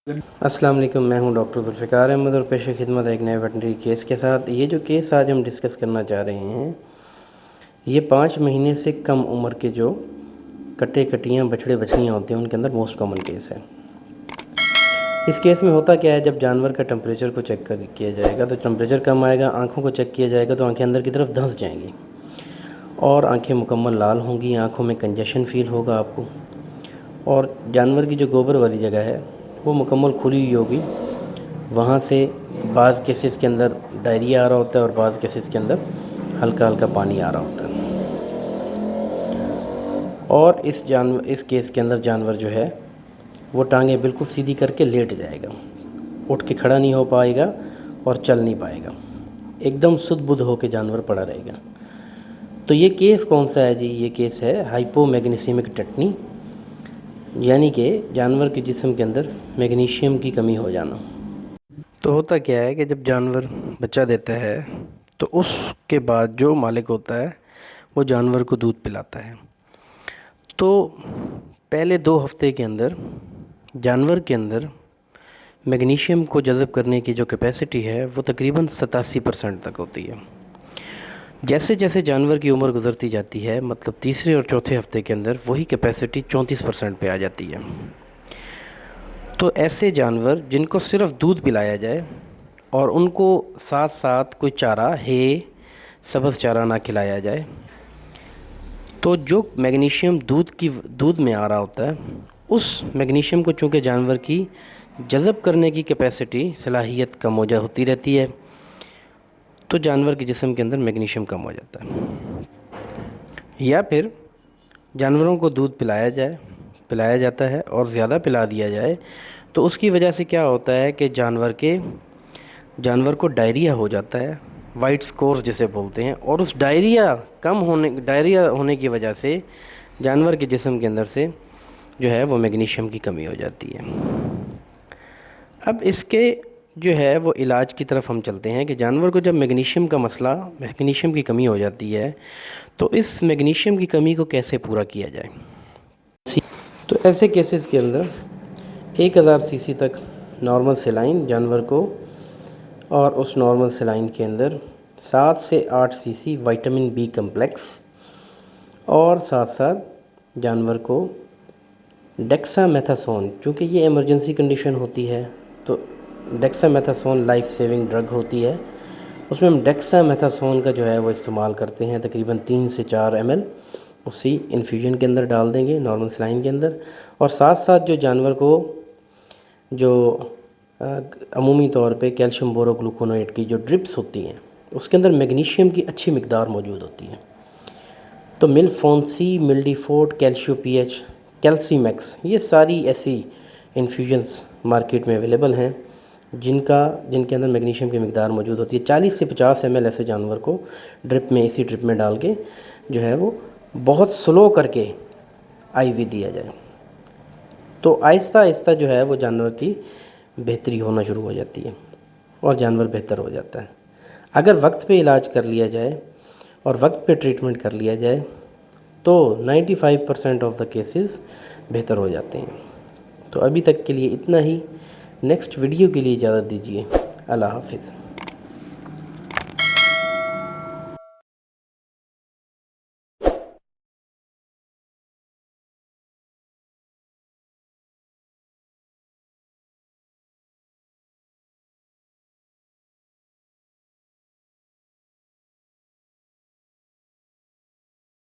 अस्सलाम वालेकुम, मैं हूं डॉक्टर जुल्फ़िकार अहमद और पेश खिदमत एक नए वेटनरी केस के साथ। ये जो केस आज हम डिस्कस करना चाह रहे हैं, ये 5 महीने से कम उम्र के जो कट्टे कटियाँ बछड़े बछड़ियाँ होते हैं उनके अंदर मोस्ट कॉमन केस है। इस केस में होता क्या है, जब जानवर का टेम्परेचर को चेक कर किया जाएगा तो टेम्परेचर कम आएगा, आँखों को चेक किया जाएगा तो आँखें अंदर की तरफ धंस जाएंगी और आँखें मुकम्मल लाल होंगी, आँखों में कंजेशन फ़ील होगा आपको, और जानवर की जो गोबर वाली जगह है वो मुकम्मल खुली हुई होगी। वहाँ से बाज़ केसेस के अंदर डायरिया आ रहा होता है और बाज़ केसेस के अंदर हल्का हल्का पानी आ रहा होता है। और इस केस के अंदर जानवर जो है वो टांगें बिल्कुल सीधी करके लेट जाएगा, उठ के खड़ा नहीं हो पाएगा और चल नहीं पाएगा, एकदम सुध बुध होकर जानवर पड़ा रहेगा। तो ये केस कौन सा है जी? ये केस है हाइपोमैग्नीसियमिक टेटनी, यानी कि जानवर के जिस्म के अंदर मैग्नीशियम की कमी हो जाना। तो होता क्या है कि जब जानवर बच्चा देता है तो उसके बाद जो मालिक होता है वो जानवर को दूध पिलाता है। तो पहले 2 हफ्ते के अंदर जानवर के अंदर मैग्नीशियम को जज़ब करने की जो कैपेसिटी है वो तकरीबन 87% तक होती है। जैसे जैसे जानवर की उम्र गुज़रती जाती है, मतलब तीसरे और चौथे हफ्ते के अंदर वही कैपेसिटी 34% पे आ जाती है। तो ऐसे जानवर जिनको सिर्फ दूध पिलाया जाए और उनको साथ साथ कोई चारा, हे, सब्ज़ चारा ना खिलाया जाए, तो जो मैग्नीशियम दूध में आ रहा होता है उस मैग्नीशियम को चूँकि जानवर की जज़ब करने की कैपेसिटी, सलाहियत कम हो होती रहती है, तो जानवर के जिस्म के अंदर मैग्नीशियम कम हो जाता है। या फिर जानवरों को दूध पिलाया जाता है और ज़्यादा पिला दिया जाए तो उसकी वजह से क्या होता है कि जानवर को डायरिया हो जाता है, वाइट स्कोर्स जिसे बोलते हैं, और उस डायरिया होने की वजह से जानवर के जिस्म के अंदर से जो है वो मैग्नीशियम की कमी हो जाती है। अब इसके जो है वो इलाज की तरफ हम चलते हैं कि जानवर को जब मैग्नीशियम की कमी हो जाती है तो इस मैग्नीशियम की कमी को कैसे पूरा किया जाए। तो ऐसे केसेस के अंदर 1000 सीसी तक नॉर्मल सेलाइन जानवर को, और उस नॉर्मल सेलाइन के अंदर 7 से 8 सीसी विटामिन बी कम्प्लेक्स, और साथ साथ जानवर को डेक्सामेथासोन, चूँकि ये इमरजेंसी कंडीशन होती है तो डेक्सामेथासोन लाइफ सेविंग ड्रग होती है, उसमें हम डेक्सामेथासोन का जो है वो इस्तेमाल करते हैं। तकरीबन 3 से 4 ml उसी इन्फ्यूजन के अंदर डाल देंगे, नॉर्मल सलाइन के अंदर। और साथ साथ जो जानवर को जो अमूमी तौर पे कैल्शियम बोरोग्लूकोनेट की जो ड्रिप्स होती हैं उसके अंदर मैग्नीशियम की अच्छी मिकदार मौजूद होती है। तो मिल्फोनसी, मिल्डीफोर्ट, कैल्शियो पीएच, कैल्सीमैक्स, ये सारी ऐसी इन्फ्यूजन्स मार्केट में अवेलेबल हैं जिनके अंदर मैग्नीशियम की मिकदार मौजूद होती है। 40 से 50 ml ऐसे जानवर को इसी ड्रिप में डाल के जो है वो बहुत स्लो करके आईवी दिया जाए, तो आहिस्ता आहिस्ता जो है वो जानवर की बेहतरी होना शुरू हो जाती है और जानवर बेहतर हो जाता है। अगर वक्त पे इलाज कर लिया जाए और वक्त पे ट्रीटमेंट कर लिया जाए तो 95% ऑफ द केसेस बेहतर हो जाते हैं। तो अभी तक के लिए इतना ही। नेक्स्ट वीडियो के लिए इजाज़त दीजिए। अल्लाह हाफिज़।